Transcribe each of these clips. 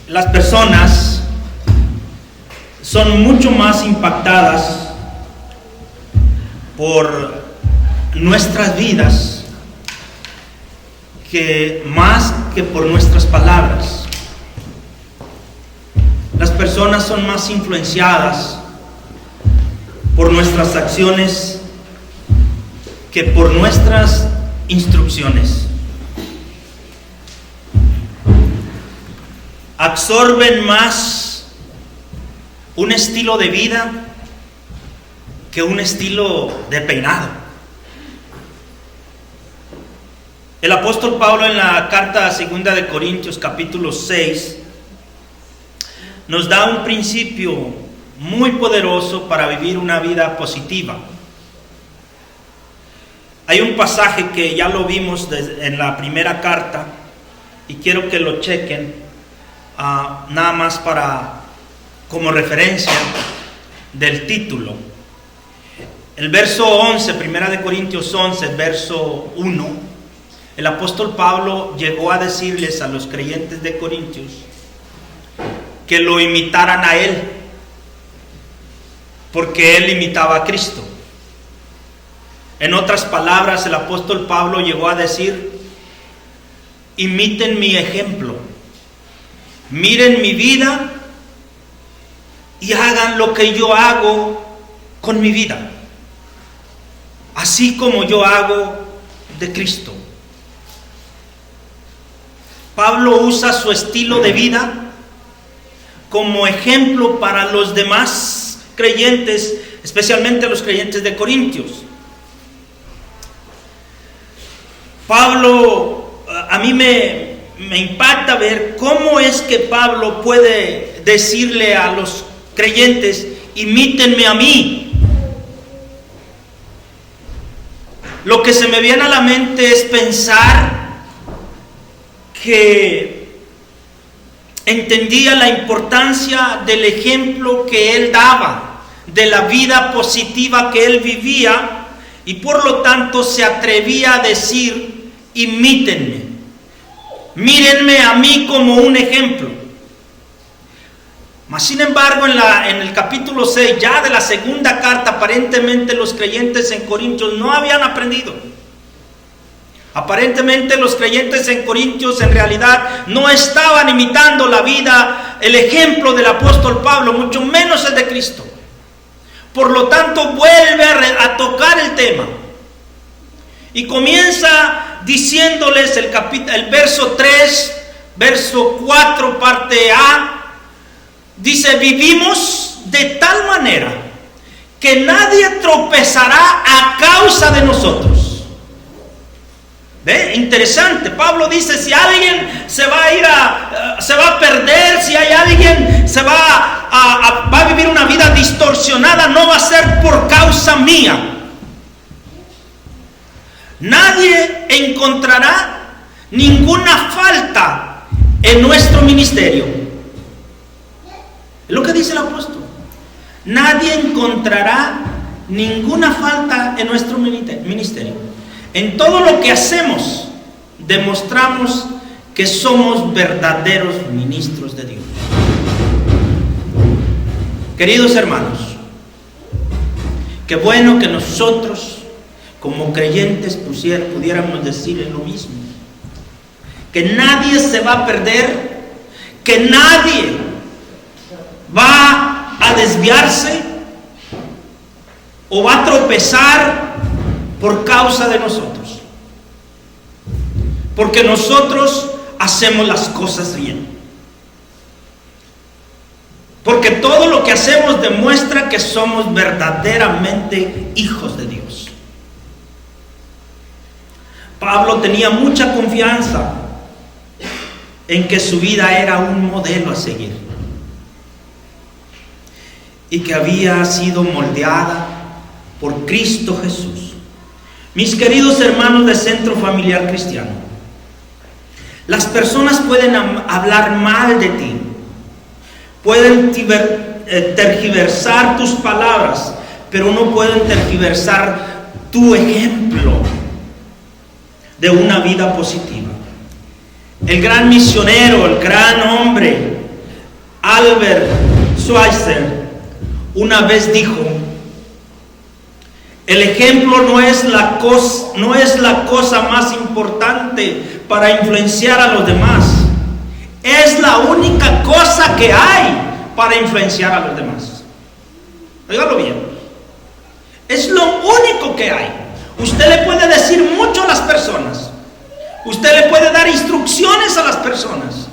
las personas son mucho más impactadas por nuestras vidas más que por nuestras palabras. Las personas son más influenciadas por nuestras acciones que por nuestras instrucciones. Absorben más un estilo de vida que un estilo de peinado. El apóstol Pablo, en la carta a 2 de Corintios capítulo 6, nos da un principio muy poderoso para vivir una vida positiva. Hay un pasaje que ya lo vimos en la primera carta y quiero que lo chequen, nada más como referencia del título. El verso 11, 1 de Corintios 11, verso 1, el apóstol Pablo llegó a decirles a los creyentes de Corintios que lo imitaran a él, porque él imitaba a Cristo. En otras palabras, el apóstol Pablo llegó a decir: imiten mi ejemplo, miren mi vida y hagan lo que yo hago con mi vida, así como yo hago de Cristo. Pablo usa su estilo de vida como ejemplo para los demás creyentes, especialmente los creyentes de Corintios. Pablo, a mí me impacta ver cómo es que Pablo puede decirle a los creyentes: imítenme a mí. Lo que se me viene a la mente es pensar que entendía la importancia del ejemplo que él daba, de la vida positiva que él vivía, y por lo tanto se atrevía a decir: imítenme, mírenme a mí como un ejemplo. Mas sin embargo, en el capítulo 6 ya de la segunda carta, aparentemente los creyentes en Corintios no habían aprendido. Aparentemente los creyentes en Corintios en realidad no estaban imitando la vida, el ejemplo del apóstol Pablo, mucho menos el de Cristo. Por lo tanto, vuelve a tocar el tema y comienza diciéndoles el verso 3, verso 4, parte A, dice: vivimos de tal manera que nadie tropezará a causa de nosotros. ¿Ve? Interesante. Pablo dice: si alguien se va a perder, si hay alguien va a vivir una vida distorsionada, no va a ser por causa mía. Nadie encontrará ninguna falta en nuestro ministerio. Es lo que dice el apóstol. Nadie encontrará ninguna falta en nuestro ministerio. En todo lo que hacemos, demostramos que somos verdaderos ministros de Dios. Queridos hermanos, qué bueno que nosotros, como creyentes, pudiéramos decir lo mismo. Que nadie se va a perder, que nadie va a desviarse o va a tropezar por causa de nosotros, porque nosotros hacemos las cosas bien, porque todo lo que hacemos demuestra que somos verdaderamente hijos de Dios. Pablo tenía mucha confianza en que su vida era un modelo a seguir y que había sido moldeada por Cristo Jesús. Mis queridos hermanos de Centro Familiar Cristiano, las personas pueden hablar mal de ti, pueden tergiversar tus palabras, pero no pueden tergiversar tu ejemplo de una vida positiva. El gran misionero, el gran hombre Albert Schweitzer una vez dijo: el ejemplo no es la cosa más importante para influenciar a los demás. Es la única cosa que hay para influenciar a los demás. Óigalo bien. Es lo único que hay. Usted le puede decir mucho a las personas. Usted le puede dar instrucciones a las personas.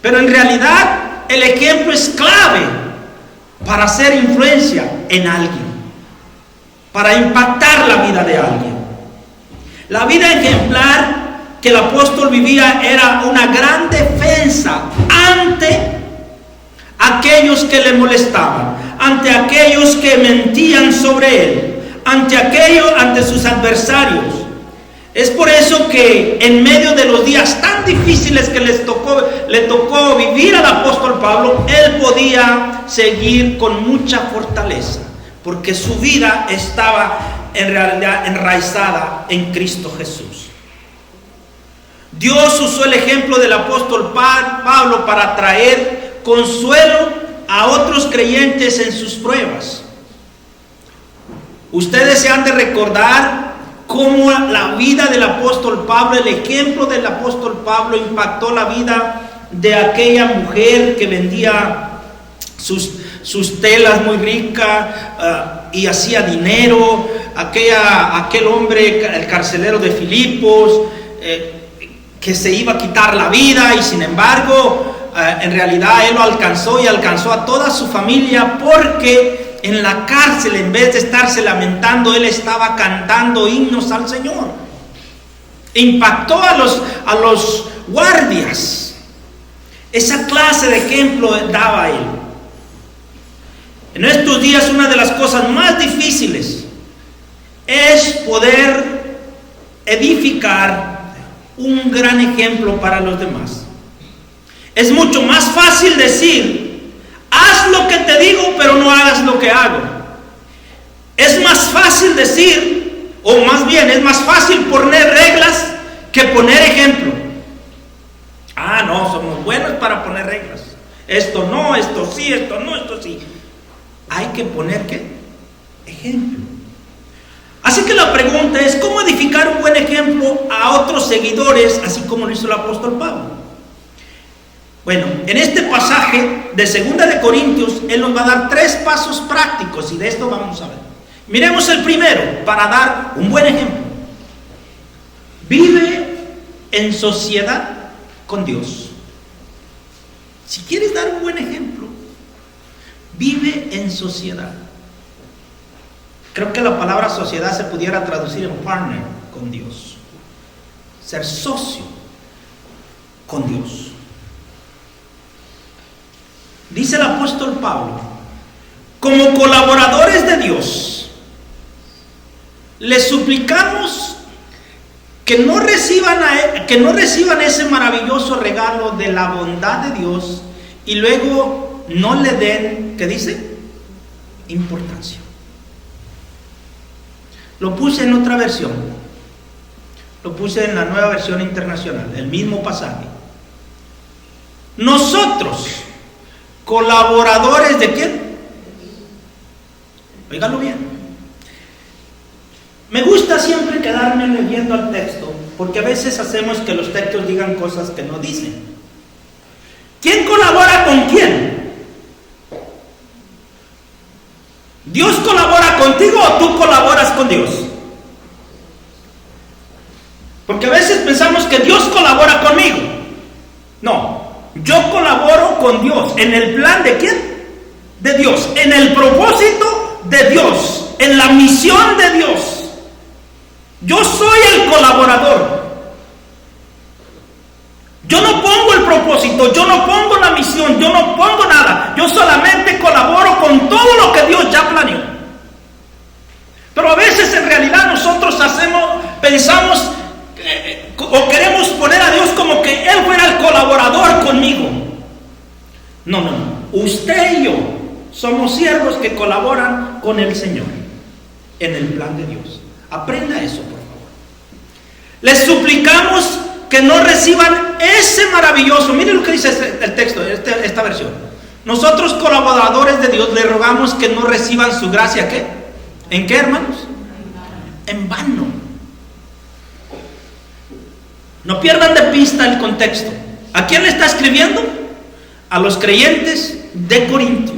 Pero en realidad el ejemplo es clave para hacer influencia en alguien, para impactar la vida de alguien. La vida ejemplar que el apóstol vivía era una gran defensa ante aquellos que le molestaban, ante aquellos que mentían sobre él, ante sus adversarios. Es por eso que en medio de los días tan difíciles que le tocó vivir al apóstol Pablo, él podía seguir con mucha fortaleza, porque su vida estaba en realidad enraizada en Cristo Jesús. Dios usó el ejemplo del apóstol Pablo para traer consuelo a otros creyentes en sus pruebas. Ustedes se han de recordar cómo la vida del apóstol Pablo, el ejemplo del apóstol Pablo impactó la vida de aquella mujer que vendía sus telas muy ricas y hacía dinero, aquel hombre, el carcelero de Filipos, que se iba a quitar la vida, y sin embargo en realidad él lo alcanzó, y alcanzó a toda su familia, porque en la cárcel, en vez de estarse lamentando, él estaba cantando himnos al Señor. Impactó a los guardias. Esa clase de ejemplo daba él. En estos días una de las cosas más difíciles es poder edificar un gran ejemplo para los demás. Es mucho más fácil decir: haz lo que te digo, pero no hagas lo que hago. Es más fácil decir, o más bien es más fácil poner reglas que poner ejemplo. Ah, no, somos buenos para poner reglas. Esto no, esto sí, esto no, esto sí. Hay que poner ¿qué? Ejemplo. Así que la pregunta es: ¿cómo edificar un buen ejemplo a otros seguidores, así como lo hizo el apóstol Pablo? Bueno, en este pasaje de 2 de Corintios, él nos va a dar 3 pasos prácticos, y de esto vamos a ver. Miremos el primero, para dar un buen ejemplo. Vive en sociedad con Dios. Si quieres dar un buen ejemplo, vive en sociedad. Creo que la palabra sociedad se pudiera traducir en partner con Dios. Ser socio con Dios. Dice el apóstol Pablo: como colaboradores de Dios, les suplicamos que no reciban ese maravilloso regalo de la bondad de Dios y luego no le den, ¿qué dice? Importancia. Lo puse en otra versión. Lo puse en la Nueva Versión Internacional, el mismo pasaje. Nosotros, colaboradores de ¿quién? Óigalo bien. Me gusta siempre quedarme leyendo al texto, porque a veces hacemos que los textos digan cosas que no dicen. ¿Quién colabora con quién? ¿Dios colabora contigo o tú colaboras con Dios? Porque a veces pensamos que Dios colabora conmigo. No, yo colaboro con Dios. ¿En el plan de quién? De Dios. En el propósito de Dios. En la misión de Dios. Yo soy el colaborador. Yo no pongo el propósito, yo no pongo la misión, yo no pongo nada. Yo solamente colaboro con todo lo que Dios ya planeó. Pero a veces en realidad nosotros pensamos o queremos poner a Dios como que Él fuera el colaborador conmigo. No. Usted y yo somos siervos que colaboran con el Señor en el plan de Dios. Aprenda eso, por favor. Les suplicamos que no reciban ese maravilloso maravilloso. Mire lo que dice el texto, esta versión. Nosotros, colaboradores de Dios, le rogamos que no reciban su gracia, ¿qué? ¿En qué, hermanos? En vano. No pierdan de vista el contexto. ¿A quién le está escribiendo? A los creyentes de Corintios.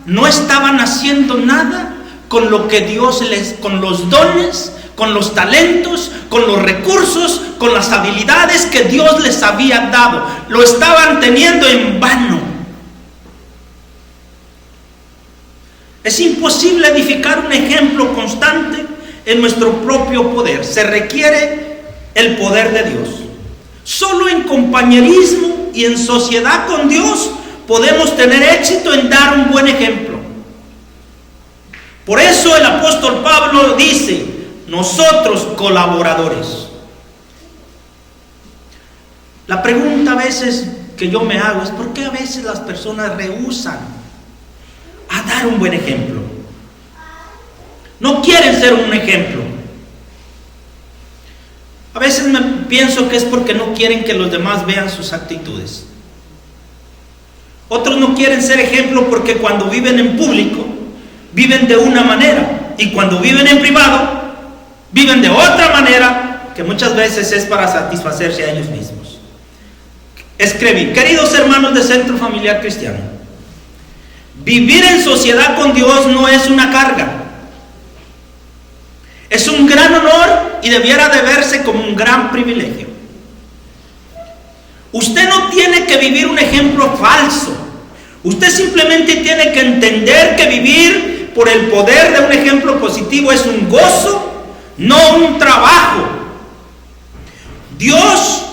No estaban haciendo nada con lo que Dios con los dones, con los talentos, con los recursos, con las habilidades que Dios les había dado. Lo estaban teniendo en vano. Es imposible edificar un ejemplo constante en nuestro propio poder. Se requiere el poder de Dios. Solo en compañerismo y en sociedad con Dios podemos tener éxito en dar un buen ejemplo. Por eso el apóstol Pablo dice: nosotros colaboradores. La pregunta a veces que yo me hago es: ¿por qué a veces las personas rehúsan a dar un buen ejemplo? No quieren ser un ejemplo. A veces pienso que es porque no quieren que los demás vean sus actitudes. Otros no quieren ser ejemplo porque cuando viven en público viven de una manera, y cuando viven en privado viven de otra manera, que muchas veces es para satisfacerse a ellos mismos. Escribí: queridos hermanos de Centro Familiar Cristiano, vivir en sociedad con Dios no es una carga. Es un gran honor y debiera de verse como un gran privilegio. Usted no tiene que vivir un ejemplo falso. Usted simplemente tiene que entender que vivir por el poder de un ejemplo positivo es un gozo, no un trabajo. Dios,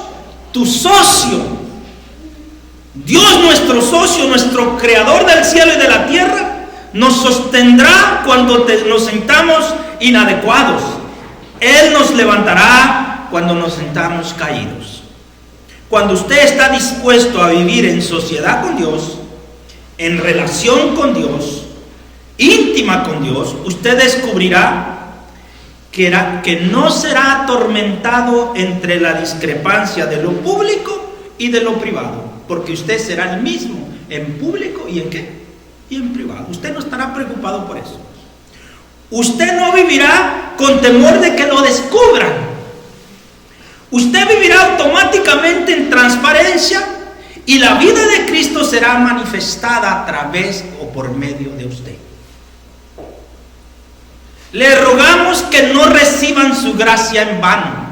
tu socio, Dios nuestro socio, nuestro creador del cielo y de la tierra, nos sostendrá cuando nos sintamos inadecuados. Él nos levantará cuando nos sintamos caídos. Cuando usted está dispuesto a vivir en sociedad con Dios, en relación con Dios, íntima con Dios, usted descubrirá que no será atormentado entre la discrepancia de lo público y de lo privado, porque usted será el mismo en público y en ¿qué? Y en privado. Usted no estará preocupado por eso. Usted no vivirá con temor de que lo descubran. Usted vivirá automáticamente en transparencia, y la vida de Cristo será manifestada a través o por medio de usted. Le rogamos que no reciban su gracia en vano.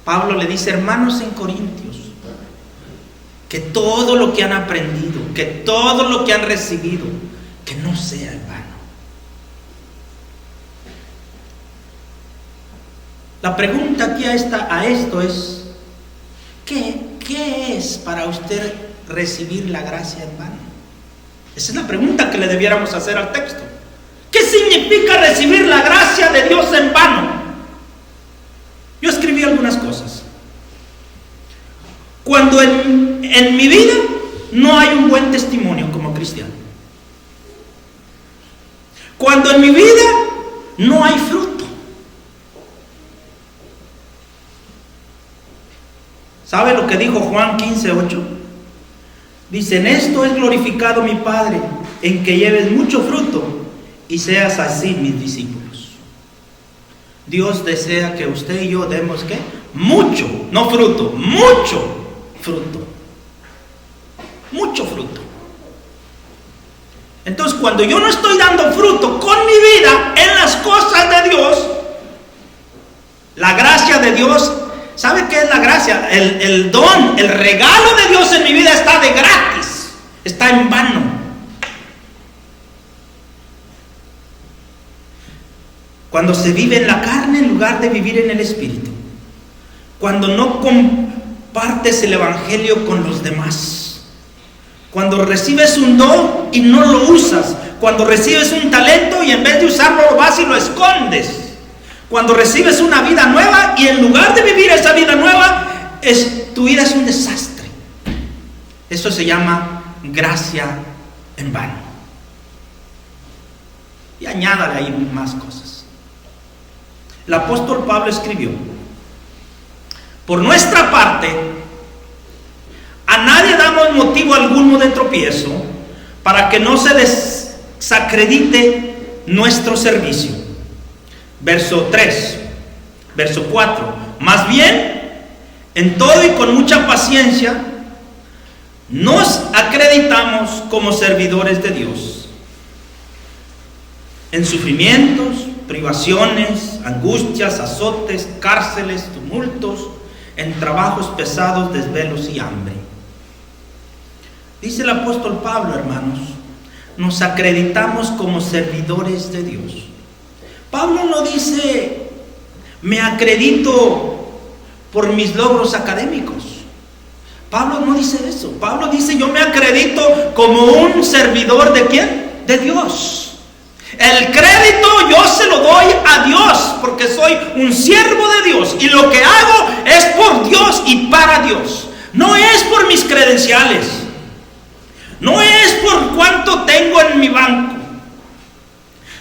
Pablo le dice: hermanos en Corintios, que todo lo que han aprendido, que todo lo que han recibido, que no sea en vano. La pregunta aquí a esto es: ¿qué es para usted recibir la gracia en vano? Esa es la pregunta que le debiéramos hacer al texto. ¿Qué significa recibir la gracia de Dios en vano? Yo escribí algunas cosas. Cuando en mi vida no hay un buen testimonio como cristiano. Cuando en mi vida no hay fruto. ¿Sabe lo que dijo Juan 15:8? Dice: en esto es glorificado mi Padre, en que lleves mucho fruto y seas así mis discípulos. Dios desea que usted y yo demos ¿qué? Mucho, no fruto, mucho fruto. Mucho fruto. Entonces, cuando yo no estoy dando fruto con mi vida en las cosas de Dios, la gracia de Dios, ¿sabe qué es la gracia? El don, el regalo de Dios en mi vida está de gratis, está en vano. Cuando se vive en la carne en lugar de vivir en el Espíritu. Cuando no compartes el Evangelio con los demás. Cuando recibes un don y no lo usas. Cuando recibes un talento y en vez de usarlo lo vas y lo escondes. Cuando recibes una vida nueva y en lugar de vivir esa vida nueva, tu vida es un desastre. Eso se llama gracia en vano. Y añádale ahí más cosas. El apóstol Pablo escribió: Por nuestra parte, a nadie damos motivo alguno de tropiezo para que no se desacredite nuestro servicio. Verso 3, verso 4. Más bien, en todo y con mucha paciencia, nos acreditamos como servidores de Dios. En sufrimientos, privaciones, angustias, azotes, cárceles, tumultos, en trabajos pesados, desvelos y hambre. Dice el apóstol Pablo, hermanos, nos acreditamos como servidores de Dios. Pablo no dice, me acredito por mis logros académicos. Pablo no dice eso. Pablo dice, yo me acredito como un servidor ¿de quién? De Dios. El crédito yo se lo doy a Dios, porque soy un siervo de Dios, y lo que hago es por Dios y para Dios. No es por mis credenciales, no es por cuánto tengo en mi banco,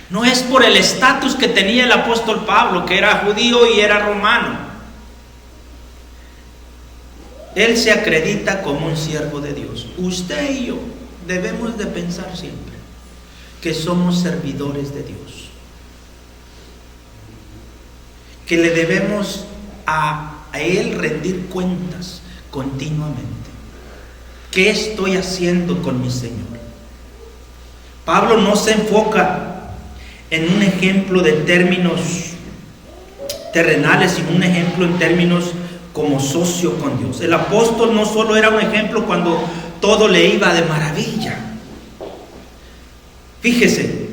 no es por el estatus que tenía el apóstol Pablo, que era judío y era romano. Él se acredita como un siervo de Dios. Usted y yo debemos de pensar siempre que somos servidores de Dios, que le debemos a Él rendir cuentas continuamente. ¿Qué estoy haciendo con mi Señor? Pablo no se enfoca en un ejemplo de términos terrenales, sino un ejemplo en términos como socio con Dios. El apóstol no solo era un ejemplo cuando todo le iba de maravilla. Fíjese,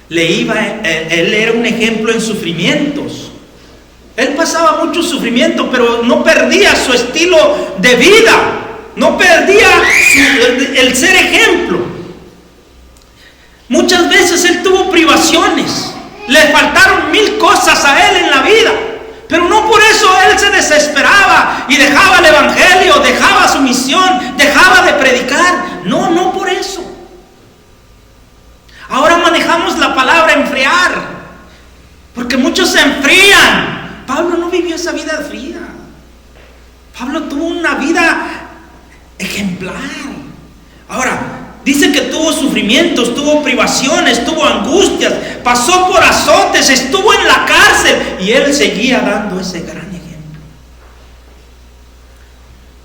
él era un ejemplo en sufrimientos. Él pasaba mucho sufrimiento, pero no perdía su estilo de vida, no perdía el ser ejemplo. Muchas veces él tuvo privaciones, le faltaron 1000 cosas a él en la vida, pero no por eso él se desesperaba y dejaba el evangelio, dejaba su misión, dejaba de predicar. No por eso. Ahora manejamos la palabra enfriar, porque muchos se enfrían. Pablo no vivió esa vida fría. Pablo tuvo una vida ejemplar. Ahora, dice que tuvo sufrimientos, tuvo privaciones, tuvo angustias, pasó por azotes, estuvo en la cárcel, y él seguía dando ese gran ejemplo.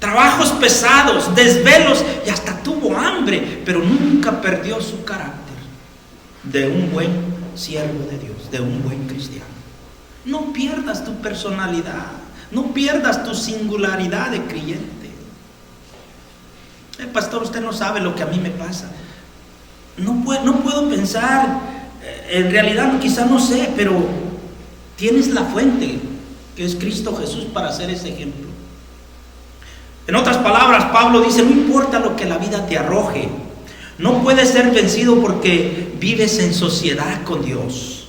Trabajos pesados, desvelos, y hasta tuvo hambre, pero nunca perdió su carácter de un buen siervo de Dios, de un buen cristiano. No pierdas tu personalidad, no pierdas tu singularidad de creyente. Pastor, usted no sabe lo que a mí me pasa. No puedo pensar, en realidad quizá no sé, pero tienes la fuente, que es Cristo Jesús, para hacer ese ejemplo. En otras palabras, Pablo dice, no importa lo que la vida te arroje, no puedes ser vencido porque vives en sociedad con Dios.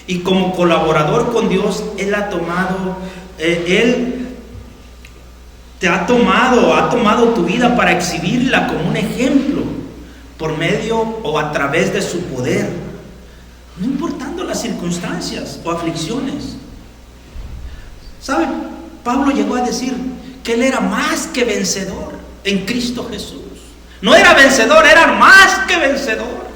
Y como colaborador con Dios, Él ha tomado tu vida para exhibirla como un ejemplo, por medio o a través de su poder, no importando las circunstancias o aflicciones. ¿Sabe? Pablo llegó a decir que él era más que vencedor en Cristo Jesús. No era vencedor, era más que vencedor.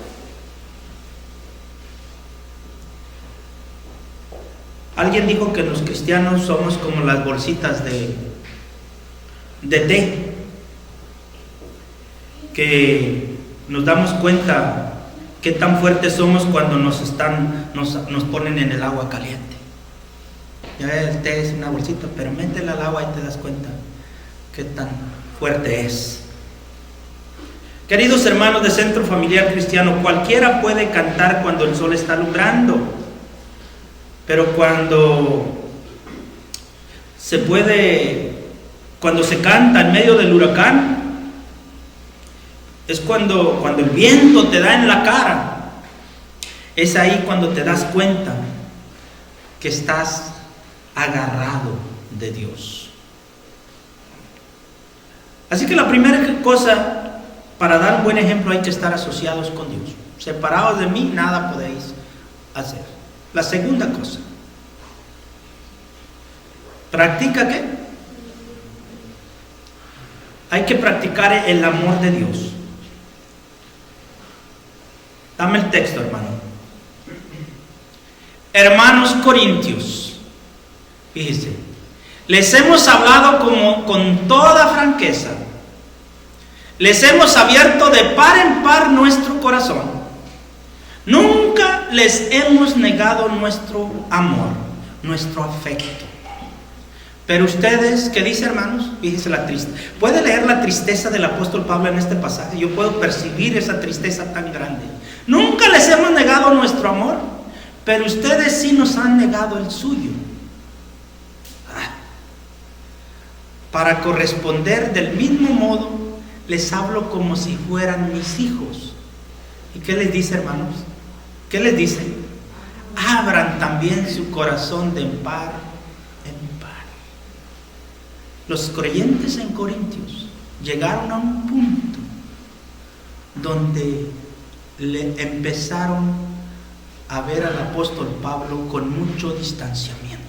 Alguien dijo que los cristianos somos como las bolsitas de té, que nos damos cuenta qué tan fuertes somos cuando nos ponen en el agua caliente. Ya el té es una bolsita, pero métela al agua y te das cuenta qué tan fuerte es. Queridos hermanos de Centro Familiar Cristiano, cualquiera puede cantar cuando el sol está alumbrando, pero cuando se canta en medio del huracán, es cuando el viento te da en la cara. Es ahí cuando te das cuenta que estás agarrado de Dios. Así que la primera cosa, para dar un buen ejemplo, hay que estar asociados con Dios. Separados de mí, nada podéis hacer. La segunda cosa, ¿practica qué? Hay que practicar el amor de Dios. Dame el texto, hermano. Hermanos corintios, fíjese, les hemos hablado con toda franqueza. Les hemos abierto de par en par nuestro corazón. Nunca les hemos negado nuestro amor, nuestro afecto. Pero ustedes, ¿qué dice, hermanos? Fíjense la tristeza. ¿Puede leer la tristeza del apóstol Pablo en este pasaje? Yo puedo percibir esa tristeza tan grande. Nunca les hemos negado nuestro amor, pero ustedes sí nos han negado el suyo. Para corresponder del mismo modo, les hablo como si fueran mis hijos. ¿Y qué les dice, hermanos? ¿Qué les dice? Abran también su corazón de par en par. Los creyentes en Corintios llegaron a un punto donde le empezaron a ver al apóstol Pablo con mucho distanciamiento.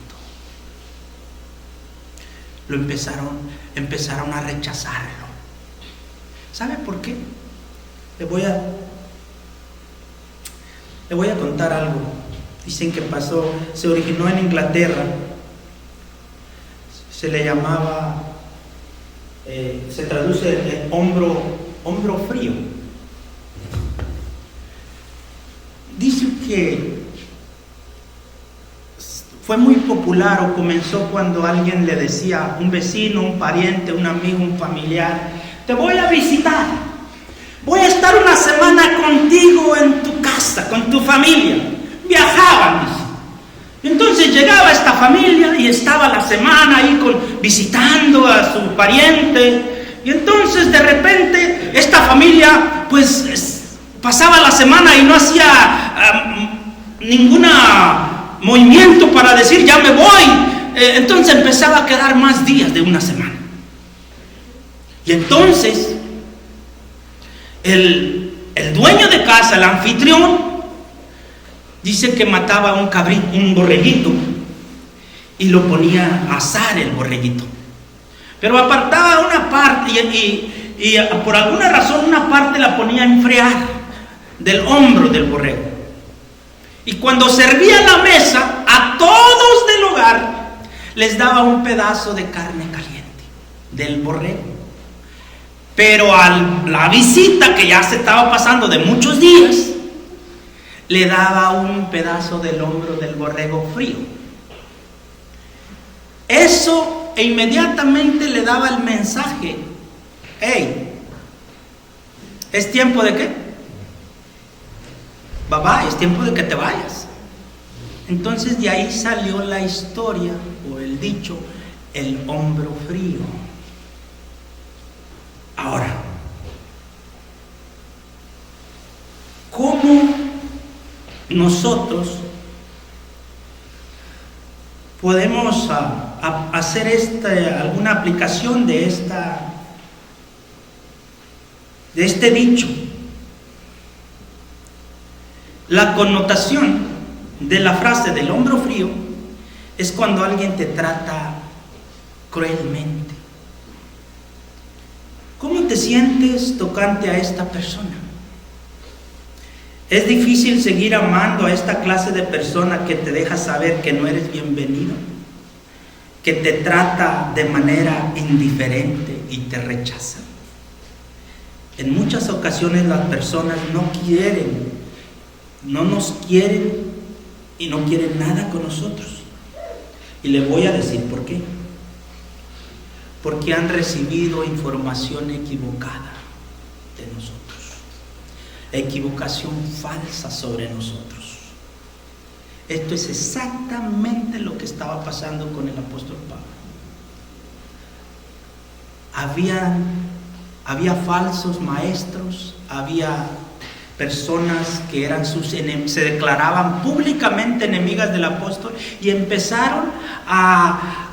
Lo empezaron a rechazarlo. ¿Sabe por qué? Le voy a contar algo. Dicen que pasó, se originó en Inglaterra. Se le llamaba, se traduce hombro frío. Dice que fue muy popular o comenzó cuando alguien le decía, un vecino, un pariente, un amigo, un familiar: te voy a visitar, voy a estar una semana contigo en tu casa, con tu familia. Viajaban, dice. Entonces llegaba esta familia y estaba la semana ahí visitando a su pariente. Y entonces de repente esta familia pues pasaba la semana y no hacía ningún movimiento para decir ya me voy. Entonces empezaba a quedar más días de una semana. Y entonces el dueño de casa, el anfitrión, dice que mataba un borreguito y lo ponía a asar el borreguito. Pero apartaba una parte y por alguna razón una parte la ponía a enfriar del hombro del borrego. Y cuando servía la mesa, a todos del hogar les daba un pedazo de carne caliente del borrego. Pero a la visita, que ya se estaba pasando de muchos días, le daba un pedazo del hombro del borrego frío. Eso inmediatamente le daba el mensaje: hey, ¿es tiempo de qué? Babá, es tiempo de que te vayas. Entonces de ahí salió la historia o el dicho, el hombro frío. Ahora, ¿cómo nosotros podemos hacer alguna aplicación de este dicho? La connotación de la frase del hombro frío es cuando alguien te trata cruelmente. ¿Cómo te sientes tocante a esta persona? Es difícil seguir amando a esta clase de persona que te deja saber que no eres bienvenido, que te trata de manera indiferente y te rechaza. En muchas ocasiones las personas no nos quieren y no quieren nada con nosotros. Y le voy a decir por qué. Porque han recibido información equivocada de nosotros. Equivocación falsa sobre nosotros. Esto es exactamente lo que estaba pasando con el apóstol Pablo. Había falsos maestros, había personas que eran se declaraban públicamente enemigas del apóstol y empezaron a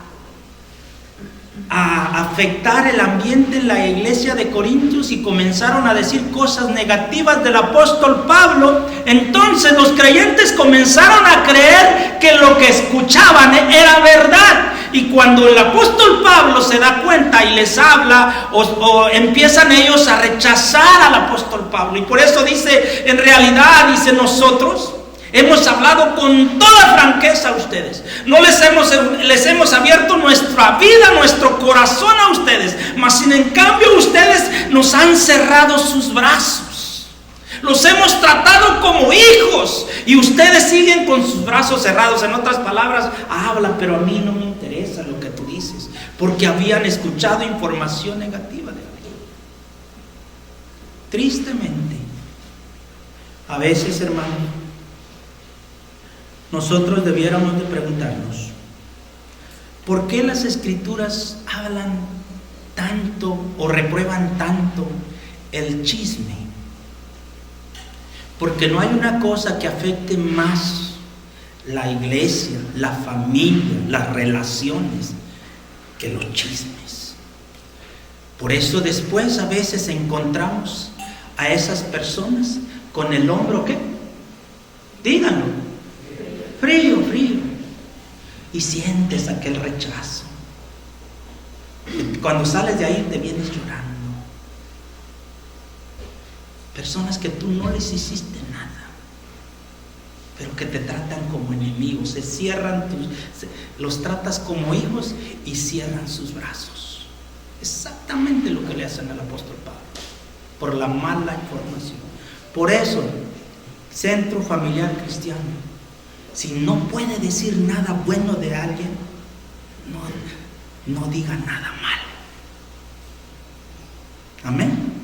afectar el ambiente en la iglesia de Corintios y comenzaron a decir cosas negativas del apóstol Pablo. Entonces los creyentes comenzaron a creer que lo que escuchaban era verdad Y cuando el apóstol Pablo se da cuenta y les habla, o empiezan ellos a rechazar al apóstol Pablo. Y por eso dice, en realidad, dice, nosotros hemos hablado con toda franqueza a ustedes. No les hemos abierto nuestra vida, nuestro corazón a ustedes. Mas sin en cambio ustedes nos han cerrado sus brazos. Los hemos tratado como hijos y ustedes siguen con sus brazos cerrados. En otras palabras, hablan, pero a mí no me interesa lo que tú dices, porque habían escuchado información negativa de alguien. Tristemente, a veces, hermano, nosotros debiéramos de preguntarnos, ¿por qué las Escrituras hablan tanto o reprueban tanto el chisme? Porque no hay una cosa que afecte más la iglesia, la familia, las relaciones, que los chismes. Por eso después a veces encontramos a esas personas con el hombro, ¿qué? Díganlo, frío. Y sientes aquel rechazo. Cuando sales de ahí te vienes llorando. Personas que tú no les hiciste nada, pero que te tratan como enemigos, los tratas como hijos y cierran sus brazos. Exactamente lo que le hacen al apóstol Pablo, por la mala información. Por eso, Centro Familiar Cristiano, si no puede decir nada bueno de alguien, no diga nada malo. Amén.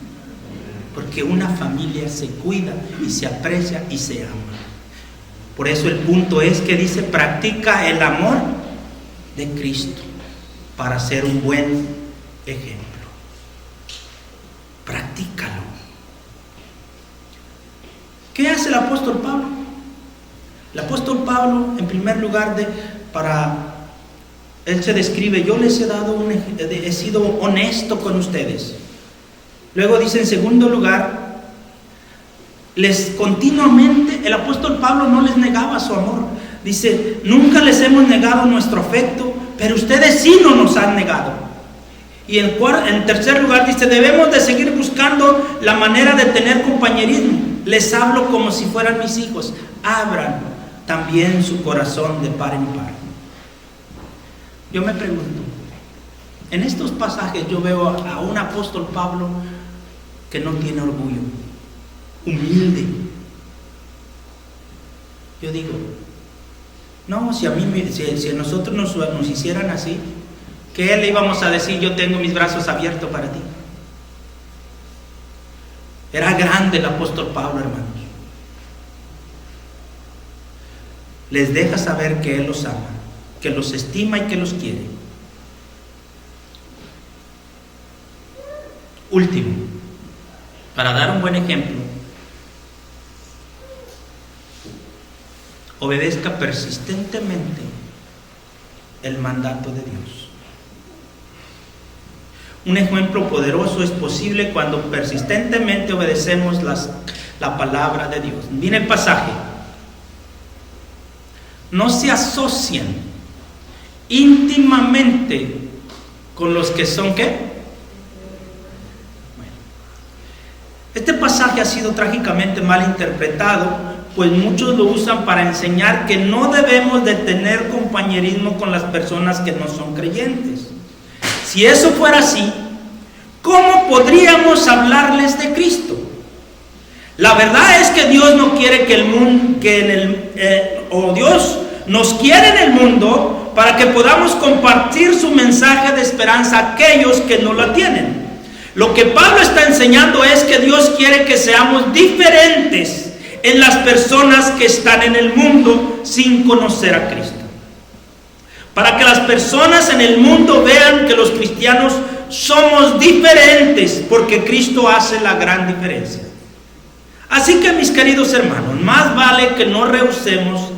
Porque una familia se cuida y se aprecia y se ama. Por eso el punto es que dice, practica el amor de Cristo para ser un buen ejemplo. Practícalo. ¿Qué hace el apóstol Pablo? El apóstol Pablo, en primer lugar, él se describe, yo les he sido honesto con ustedes. Luego dice, en segundo lugar, continuamente, el apóstol Pablo no les negaba su amor. Dice, nunca les hemos negado nuestro afecto, pero ustedes sí no nos han negado. Y en tercer lugar dice, debemos de seguir buscando la manera de tener compañerismo. Les hablo como si fueran mis hijos. Abran también su corazón de par en par. Yo me pregunto, en estos pasajes yo veo a un apóstol Pablo que no tiene orgullo, humilde. Yo digo, no, si a nosotros nos hicieran así, ¿qué le íbamos a decir? Yo tengo mis brazos abiertos para ti. Era grande el apóstol Pablo, hermanos. Les deja saber que Él los ama, que los estima y que los quiere. Último, para dar un buen ejemplo, obedezca persistentemente el mandato de Dios. Un ejemplo poderoso es posible cuando persistentemente obedecemos la palabra de Dios. Viene el pasaje. No se asocian íntimamente con los que son ¿qué? Este pasaje ha sido trágicamente mal interpretado, pues muchos lo usan para enseñar que no debemos de tener compañerismo con las personas que no son creyentes. Si eso fuera así, ¿cómo podríamos hablarles de Cristo? La verdad es que Dios no quiere Dios nos quiere en el mundo para que podamos compartir su mensaje de esperanza a aquellos que no la tienen. Lo que Pablo está enseñando es que Dios quiere que seamos diferentes en las personas que están en el mundo sin conocer a Cristo. Para que las personas en el mundo vean que los cristianos somos diferentes, porque Cristo hace la gran diferencia. Así que, mis queridos hermanos, más vale que no rehusemos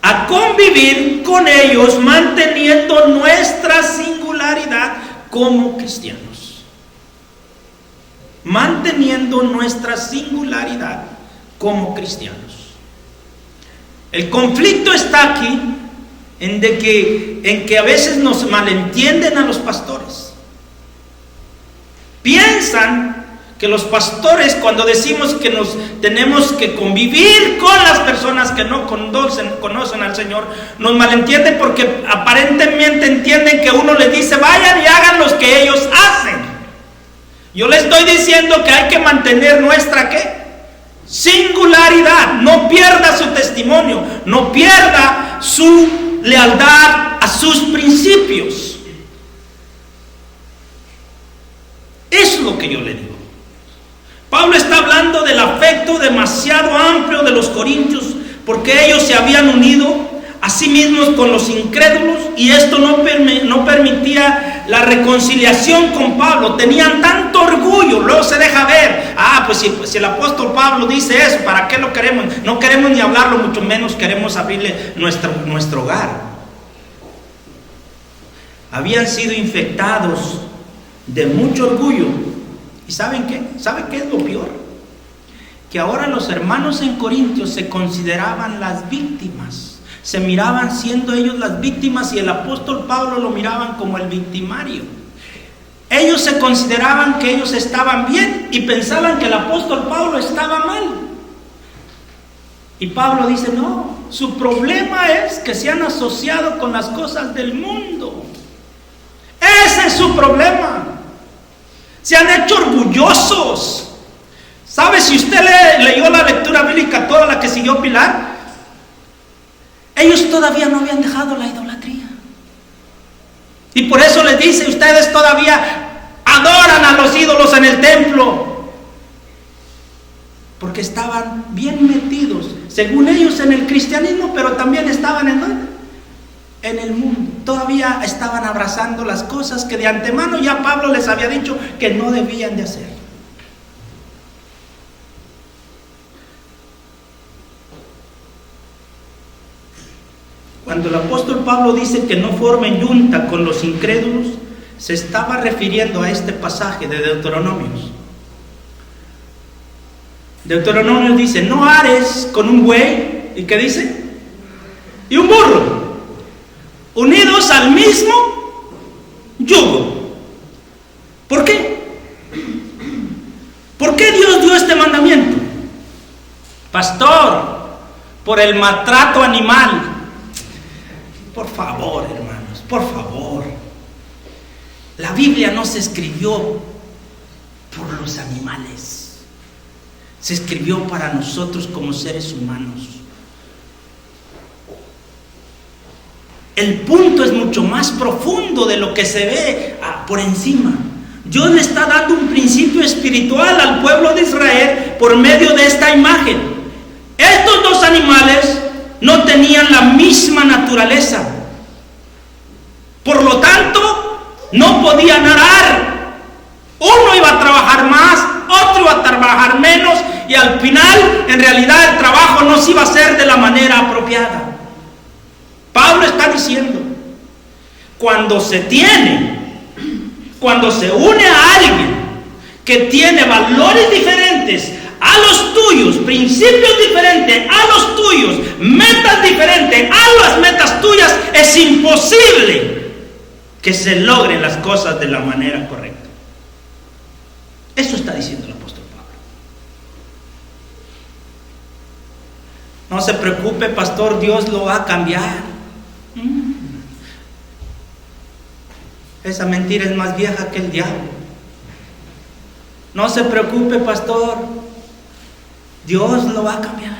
a convivir con ellos manteniendo nuestra singularidad como cristianos. Manteniendo nuestra singularidad como cristianos. El conflicto está aquí en que a veces nos malentienden a los pastores. Piensan que los pastores, cuando decimos que nos tenemos que convivir con las personas que no conocen al Señor, nos malentienden porque aparentemente entienden que uno les dice vayan y hagan lo que ellos hacen. Yo les estoy diciendo que hay que mantener nuestra ¿qué? Singularidad. No pierda su testimonio, no pierda su lealtad a sus principios. Eso es lo que yo le digo. Pablo está hablando del afecto demasiado amplio de los corintios, porque ellos se habían unido a sí mismos con los incrédulos y esto no permitía la reconciliación con Pablo. Tenían tanto orgullo, luego se deja ver, pues si el apóstol Pablo dice eso, ¿para qué lo queremos? No queremos ni hablarlo, mucho menos queremos abrirle nuestro hogar. Habían sido infectados de mucho orgullo. ¿Y saben qué? ¿Saben qué es lo peor? Que ahora los hermanos en Corintios se consideraban las víctimas. Se miraban siendo ellos las víctimas y el apóstol Pablo lo miraban como el victimario. Ellos se consideraban que ellos estaban bien y pensaban que el apóstol Pablo estaba mal. Y Pablo dice, no, su problema es que se han asociado con las cosas del mundo. Ese es su problema. Se han hecho orgullosos. ¿Sabe? Si usted leyó la lectura bíblica toda la que siguió Pilar, ellos todavía no habían dejado la idolatría. Y por eso les dice, ustedes todavía adoran a los ídolos en el templo. Porque estaban bien metidos, según ellos, en el cristianismo, pero también estaban en el mundo. Todavía estaban abrazando las cosas que de antemano ya Pablo les había dicho que no debían de hacer. Cuando el apóstol Pablo dice que no formen yunta con los incrédulos, se estaba refiriendo a este pasaje de Deuteronomios. Deuteronomios dice, no ares con un buey, ¿y qué dice? Y un burro, unidos al mismo yugo. ¿Por qué? ¿Por qué Dios dio este mandamiento? Pastor, por el maltrato animal. Por favor, hermanos, por favor. La Biblia no se escribió por los animales. Se escribió para nosotros como seres humanos. El punto es mucho más profundo de lo que se ve por encima. Dios le está dando un principio espiritual al pueblo de Israel por medio de esta imagen. Estos dos animales no tenían la misma naturaleza. Por lo tanto, no podían arar. Uno iba a trabajar más, otro iba a trabajar menos, y al final, en realidad, el trabajo no se iba a hacer de la manera apropiada. Pablo está diciendo, cuando se une a alguien que tiene valores diferentes a los tuyos, principios diferentes a los tuyos, metas diferentes a las metas tuyas, es imposible que se logren las cosas de la manera correcta. Eso está diciendo el apóstol Pablo. No se preocupe, pastor, Dios lo va a cambiar. Esa mentira es más vieja que el diablo. No se preocupe, pastor, Dios lo va a cambiar.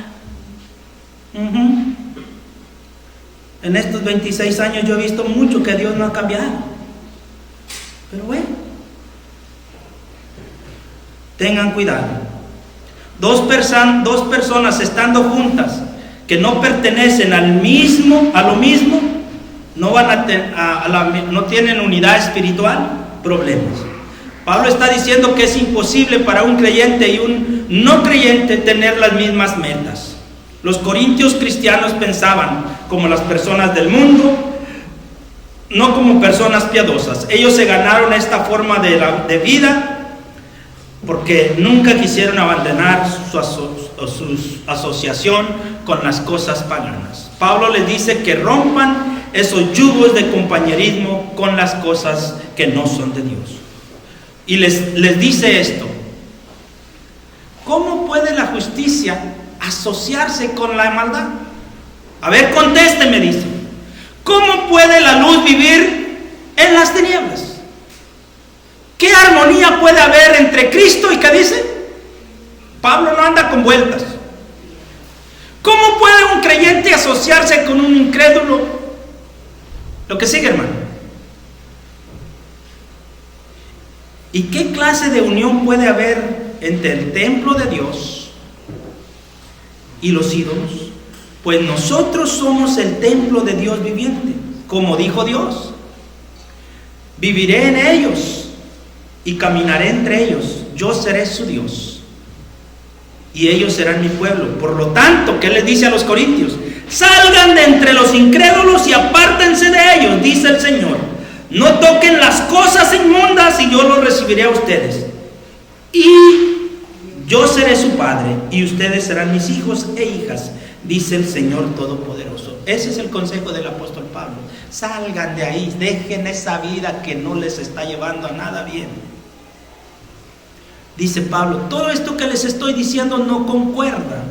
En estos 26 años yo he visto mucho que Dios no ha cambiado. Pero bueno, tengan cuidado. Dos personas estando juntas que no pertenecen a lo mismo, no tienen unidad espiritual, problemas. Pablo está diciendo que es imposible para un creyente y un no creyente tener las mismas metas. Los corintios cristianos pensaban como las personas del mundo, no como personas piadosas. Ellos se ganaron esta forma de vida porque nunca quisieron abandonar su asociación con las cosas paganas. Pablo les dice que rompan esos yugos de compañerismo con las cosas que no son de Dios. Y les dice esto: ¿cómo puede la justicia asociarse con la maldad? A ver, contésteme, dice. ¿Cómo puede la luz vivir en las tinieblas? ¿Qué armonía puede haber entre Cristo y qué dice? Pablo no anda con vueltas. ¿Cómo puede un creyente asociarse con un incrédulo? Lo que sigue, hermano. ¿Y qué clase de unión puede haber entre el templo de Dios y los ídolos? Pues nosotros somos el templo de Dios viviente, como dijo Dios. Viviré en ellos y caminaré entre ellos. Yo seré su Dios y ellos serán mi pueblo. Por lo tanto, ¿qué les dice a los corintios? Salgan de entre los incrédulos y apártense de ellos, dice el Señor. No toquen las cosas inmundas y yo los recibiré a ustedes. Y yo seré su padre y ustedes serán mis hijos e hijas, dice el Señor Todopoderoso. Ese es el consejo del apóstol Pablo. Salgan de ahí, dejen esa vida que no les está llevando a nada bien. Dice Pablo, todo esto que les estoy diciendo no concuerda.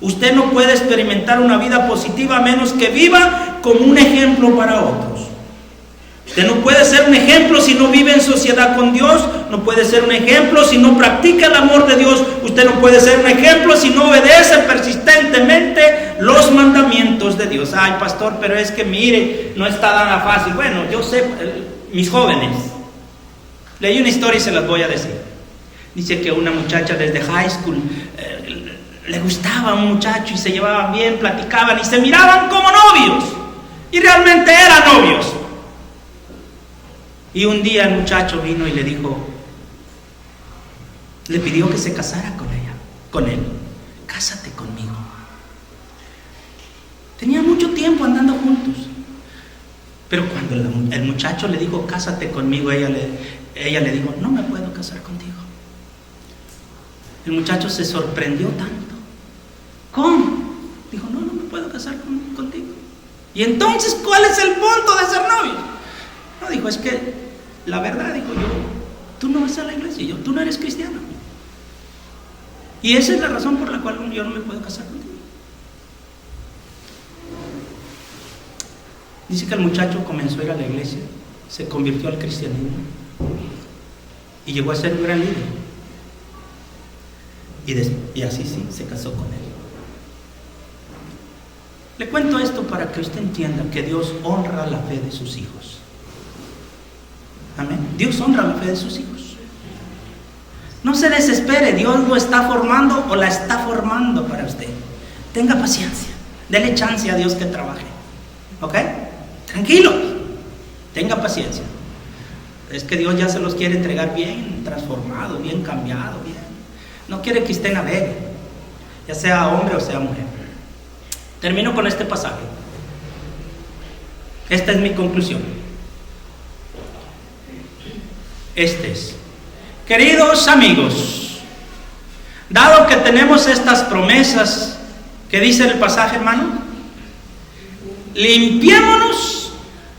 Usted no puede experimentar una vida positiva a menos que viva como un ejemplo para otros. Usted no puede ser un ejemplo si no vive en sociedad con Dios. No puede ser un ejemplo si no practica el amor de Dios. Usted no puede ser un ejemplo si no obedece persistentemente los mandamientos de Dios. Ay, pastor, pero es que mire, no está nada fácil. Bueno, yo sé, mis jóvenes, leí una historia y se las voy a decir. Dice que una muchacha desde high school le gustaba a un muchacho y se llevaban bien, platicaban y se miraban como novios. Y realmente eran novios. Y un día el muchacho vino y le dijo, le pidió que se casara con él. Cásate conmigo. Tenían mucho tiempo andando juntos. Pero cuando el muchacho le dijo, cásate conmigo, ella le dijo, no me puedo casar contigo. El muchacho se sorprendió tanto. ¿Cómo? Dijo, no me puedo casar contigo. Y entonces, ¿cuál es el punto de ser novios? No, dijo, es que la verdad, dijo tú no vas a la iglesia, tú no eres cristiano. Y esa es la razón por la cual yo no me puedo casar contigo. Dice que el muchacho comenzó a ir a la iglesia, se convirtió al cristianismo y llegó a ser un gran líder. Y así sí, se casó con él. Le cuento esto para que usted entienda que Dios honra la fe de sus hijos. Amén. Dios honra la fe de sus hijos. No se desespere, Dios lo está formando o la está formando para usted. Tenga paciencia, dele chance a Dios que trabaje. ¿Ok? Tranquilo, tenga paciencia. Es que Dios ya se los quiere entregar bien transformado, bien cambiado, bien. No quiere que usted navegue, ya sea hombre o sea mujer. Termino con este pasaje. Esta es mi conclusión. Queridos amigos, dado que tenemos estas promesas que dice el pasaje, hermano, limpiémonos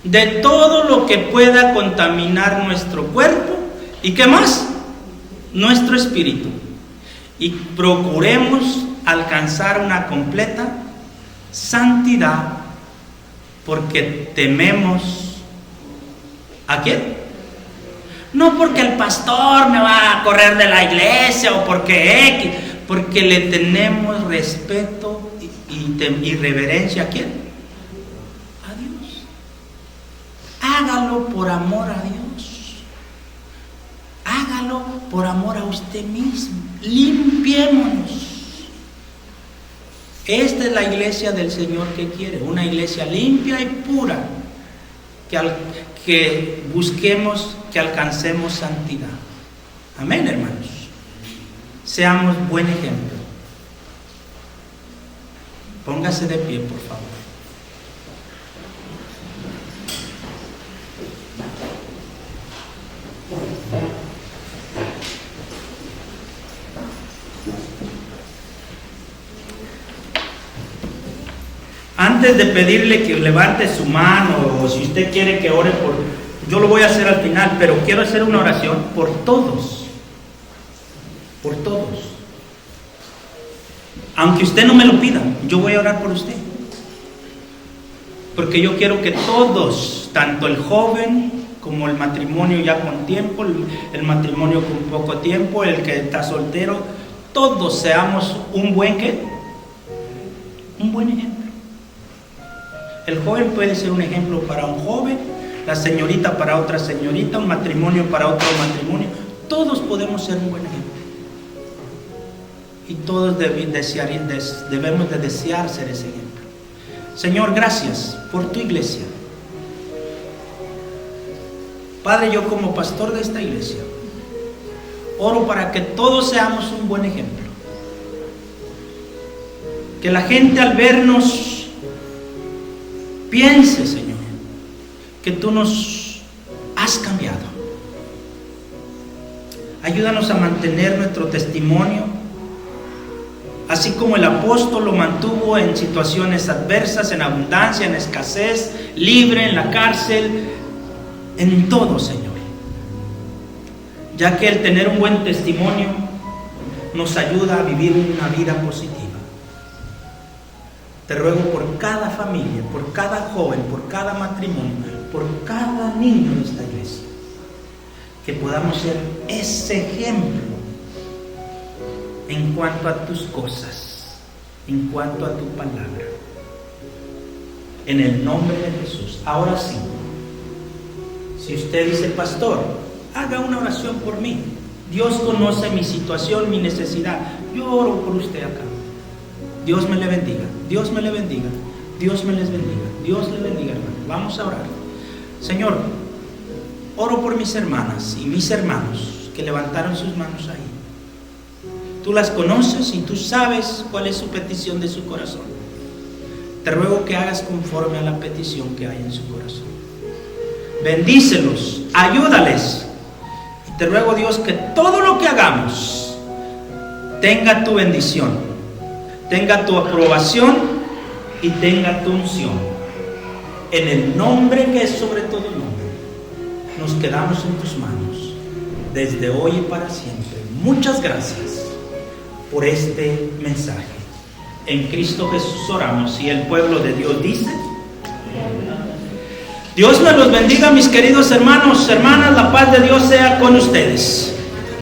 de todo lo que pueda contaminar nuestro cuerpo y ¿qué más? Nuestro espíritu. Y procuremos alcanzar una completa santidad, porque tememos ¿a quién? No porque el pastor me va a correr de la iglesia o porque le tenemos respeto y reverencia ¿a quién? A Dios. Hágalo por amor a Dios. Hágalo por amor a usted mismo. Limpiémonos. Esta es la iglesia del Señor que quiere, una iglesia limpia y pura, que busquemos, que alcancemos santidad. Amén, hermanos. Seamos buen ejemplo. Póngase de pie, por favor. Antes antes de pedirle que levante su mano, o si usted quiere que ore por... Yo lo voy a hacer al final, pero quiero hacer una oración por todos. Por todos. Aunque usted no me lo pida, yo voy a orar por usted. Porque yo quiero que todos, tanto el joven como el matrimonio ya con tiempo, el matrimonio con poco tiempo, el que está soltero, todos seamos un buen ¿qué? Un buen ejemplo. El joven puede ser un ejemplo para un joven, la señorita para otra señorita, un matrimonio para otro matrimonio. Todos podemos ser un buen ejemplo. Y todos debemos de desear ser ese ejemplo. Señor, gracias por tu iglesia. Padre, yo como pastor de esta iglesia, oro para que todos seamos un buen ejemplo. Que la gente al vernos piense, Señor, que tú nos has cambiado. Ayúdanos a mantener nuestro testimonio, así como el apóstol lo mantuvo en situaciones adversas, en abundancia, en escasez, libre, en la cárcel, en todo, Señor. Ya que el tener un buen testimonio nos ayuda a vivir una vida positiva. Te ruego por cada familia, por cada joven, por cada matrimonio, por cada niño de esta iglesia, que podamos ser ese ejemplo en cuanto a tus cosas, en cuanto a tu palabra. En el nombre de Jesús. Ahora sí, si usted dice, pastor, haga una oración por mí. Dios conoce mi situación, mi necesidad. Yo oro por usted acá. Dios me le bendiga. Dios me le bendiga. Dios me les bendiga. Dios le bendiga, hermano. Vamos a orar. Señor, oro por mis hermanas y mis hermanos que levantaron sus manos ahí. Tú las conoces y tú sabes cuál es su petición de su corazón. Te ruego que hagas conforme a la petición que hay en su corazón. Bendícelos, ayúdales. Y te ruego, Dios, que todo lo que hagamos tenga tu bendición, tenga tu aprobación y tenga tu unción. En el nombre que es sobre todo nombre, nos quedamos en tus manos, desde hoy y para siempre. Muchas gracias por este mensaje. En Cristo Jesús oramos, y el pueblo de Dios dice: Dios me los bendiga, mis queridos hermanos, hermanas. La paz de Dios sea con ustedes.